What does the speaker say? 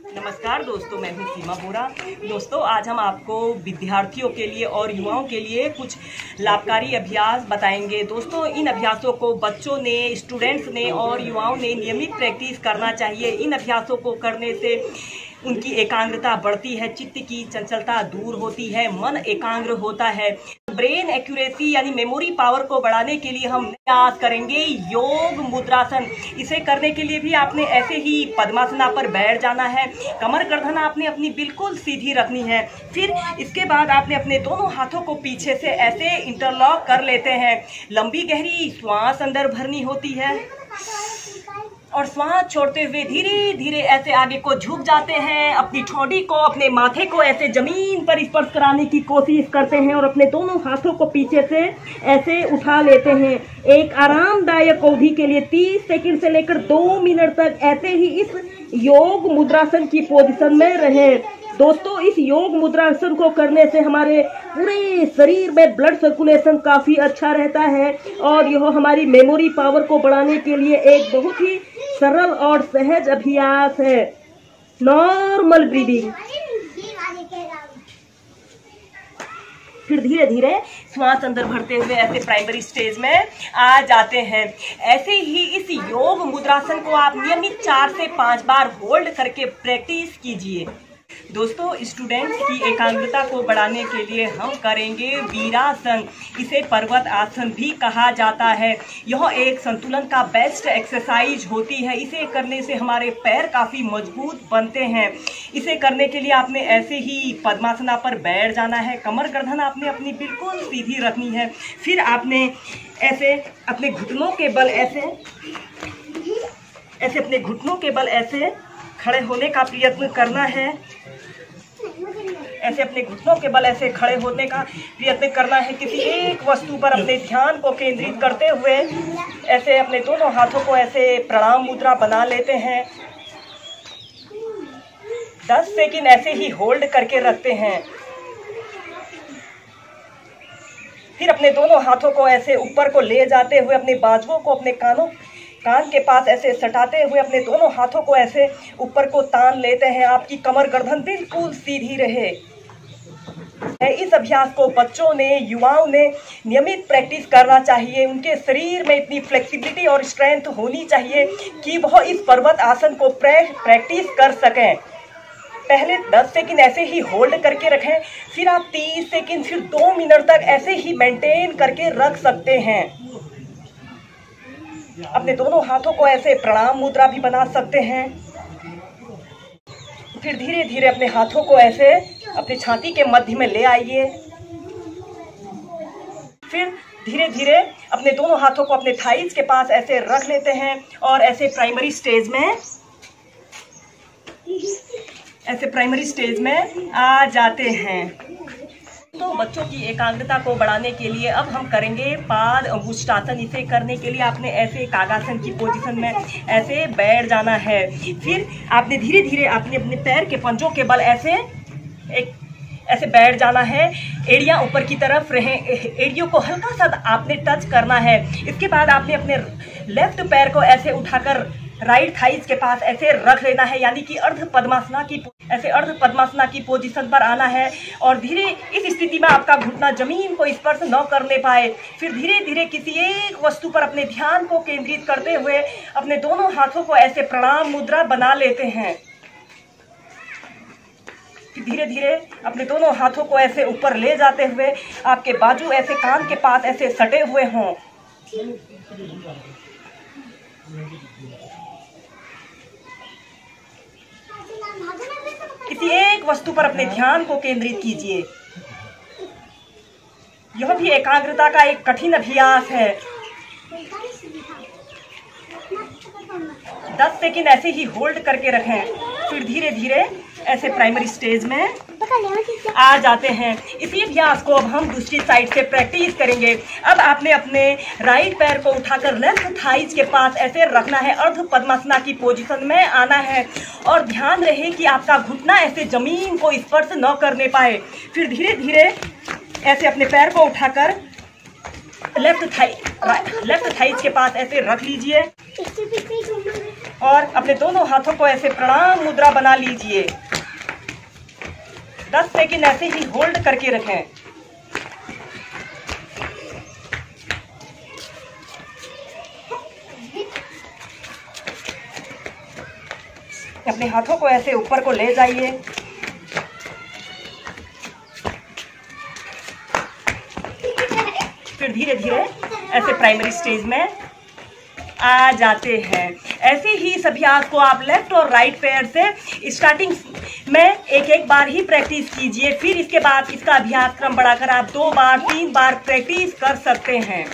नमस्कार दोस्तों, मैं हूं सीमा बोरा। दोस्तों, आज हम आपको विद्यार्थियों के लिए और युवाओं के लिए कुछ लाभकारी अभ्यास बताएंगे। दोस्तों, इन अभ्यासों को बच्चों ने, स्टूडेंट्स ने और युवाओं ने नियमित प्रैक्टिस करना चाहिए। इन अभ्यासों को करने से उनकी एकाग्रता बढ़ती है, चित्त की चंचलता दूर होती है, मन एकाग्र होता है। ब्रेन एक्यूरेसी यानी मेमोरी पावर को बढ़ाने के लिए हम प्रयास करेंगे योग मुद्रासन। इसे करने के लिए भी आपने ऐसे ही पद्मासना पर बैठ जाना है। कमर गर्दन आपने अपनी बिल्कुल सीधी रखनी है। फिर इसके बाद आपने अपने दोनों हाथों को पीछे से ऐसे इंटरलॉक कर लेते हैं। लंबी गहरी श्वास अंदर भरनी होती है और श्वास छोड़ते हुए धीरे धीरे ऐसे आगे को झुक जाते हैं। अपनी ठोड़ी को, अपने माथे को ऐसे जमीन पर स्पर्श कराने की कोशिश करते हैं और अपने दोनों हाथों को पीछे से ऐसे उठा लेते हैं। एक आरामदायक अवधि के लिए 30 सेकंड से लेकर 2 मिनट तक ऐसे ही इस योग मुद्रासन की पोजीशन में रहें। दोस्तों, इस योग मुद्रासन को करने से हमारे पूरे शरीर में ब्लड सर्कुलेशन काफी अच्छा रहता है और यह हमारी मेमोरी पावर को बढ़ाने के लिए एक बहुत ही सरल और सहज अभ्यास है। Normal breathing. फिर धीरे धीरे श्वास अंदर भरते हुए ऐसे प्राइमरी स्टेज में आ जाते हैं। ऐसे ही इस योग मुद्रासन को आप नियमित 4 से 5 बार होल्ड करके प्रैक्टिस कीजिए। दोस्तों, स्टूडेंट्स की एकाग्रता को बढ़ाने के लिए हम करेंगे वीरासन। इसे पर्वत आसन भी कहा जाता है। यह एक संतुलन का बेस्ट एक्सरसाइज होती है। इसे करने से हमारे पैर काफ़ी मजबूत बनते हैं। इसे करने के लिए आपने ऐसे ही पद्मासना पर बैठ जाना है। कमर गर्दन आपने अपनी बिल्कुल सीधी रखनी है। फिर आपने ऐसे अपने घुटनों के बल ऐसे अपने घुटनों के बल ऐसे खड़े होने का प्रयत्न करना है। ऐसे अपने घुटनों के बल ऐसे खड़े होने का प्रयत्न करना है। किसी एक वस्तु पर अपने ध्यान को केंद्रित करते हुए ऐसे अपने दोनों हाथों को ऐसे प्रणाम मुद्रा बना लेते हैं। 10 सेकंड ऐसे ही होल्ड करके रखते हैं। फिर अपने दोनों हाथों को ऐसे ऊपर को ले जाते हुए अपने बाजुओं को अपने कान के पास ऐसे सटाते हुए अपने दोनों हाथों को ऐसे ऊपर को तान लेते हैं। आपकी कमर गर्दन बिल्कुल सीधी रहे। इस अभ्यास को बच्चों ने, युवाओं ने नियमित प्रैक्टिस करना चाहिए। उनके शरीर में इतनी फ्लेक्सिबिलिटी और स्ट्रेंथ होनी चाहिए कि वह इस पर्वत आसन को प्रैक्टिस कर सकें। पहले 10 सेकंड ऐसे ही होल्ड करके रखें। फिर आप 30 सेकंड, फिर 2 मिनट तक ऐसे ही मेंटेन करके रख सकते हैं। अपने दोनों हाथों को ऐसे प्रणाम मुद्रा भी बना सकते हैं। फिर धीरे धीरे अपने हाथों को ऐसे अपनी छाती के मध्य में ले आइए। फिर धीरे धीरे अपने दोनों हाथों को अपने थाइज के पास ऐसे रख लेते हैं और ऐसे प्राइमरी स्टेज में आ जाते हैं। तो बच्चों की एकाग्रता को बढ़ाने के लिए अब हम करेंगे पाद अंगुष्ठासन। इसे करने के लिए आपने ऐसे कागासन की पोजीशन में ऐसे बैठ जाना है। फिर आपने धीरे धीरे अपने पैर के पंजों के बल ऐसे बैठ जाना है। एड़ियां ऊपर की तरफ रहें। एड़ियों को हल्का सा आपने टच करना है। इसके बाद आपने अपने लेफ्ट पैर को ऐसे उठाकर राइट थाइज के पास ऐसे रख लेना है, यानी कि अर्ध पद्मासना की पोजीशन पर आना है। और धीरे इस स्थिति में आपका घुटना जमीन को स्पर्श न करने पाए। फिर धीरे धीरे किसी एक वस्तु पर अपने ध्यान को केंद्रित करते हुए अपने दोनों हाथों को ऐसे प्रणाम मुद्रा बना लेते हैं। फिर धीरे धीरे अपने दोनों हाथों को ऐसे ऊपर ले जाते हुए आपके बाजू ऐसे कान के पास ऐसे सटे हुए हों। किसी एक वस्तु पर अपने ध्यान को केंद्रित कीजिए। यह भी एकाग्रता का एक कठिन अभ्यास है। 10 सेकंड ऐसे ही होल्ड करके रखें। फिर धीरे धीरे ऐसे प्राइमरी स्टेज में आ जाते हैं। इसी अभ्यास को अब हम दूसरी साइड से प्रैक्टिस करेंगे। अब आपने अपने राइट पैर को उठाकर लेफ्ट थाइज के पास ऐसे रखना है। अर्ध पद्मासना की पोजीशन में आना है और ध्यान रहे कि आपका घुटना ऐसे जमीन को स्पर्श न करने पाए। फिर धीरे धीरे ऐसे अपने पैर को उठाकर लेफ्ट थाइज के पास ऐसे रख लीजिए और अपने दोनों हाथों को ऐसे प्रणाम मुद्रा बना लीजिए। 10 सेकंड ऐसे ही होल्ड करके रखें। अपने हाथों को ऐसे ऊपर को ले जाइए। फिर धीरे धीरे ऐसे प्राइमरी स्टेज में आ जाते हैं। ऐसे ही इस अभ्यास को आप लेफ्ट और राइट पैर से स्टार्टिंग में एक बार ही प्रैक्टिस कीजिए। फिर इसके बाद इसका अभ्यास क्रम बढ़ाकर आप 2 बार 3 बार प्रैक्टिस कर सकते हैं।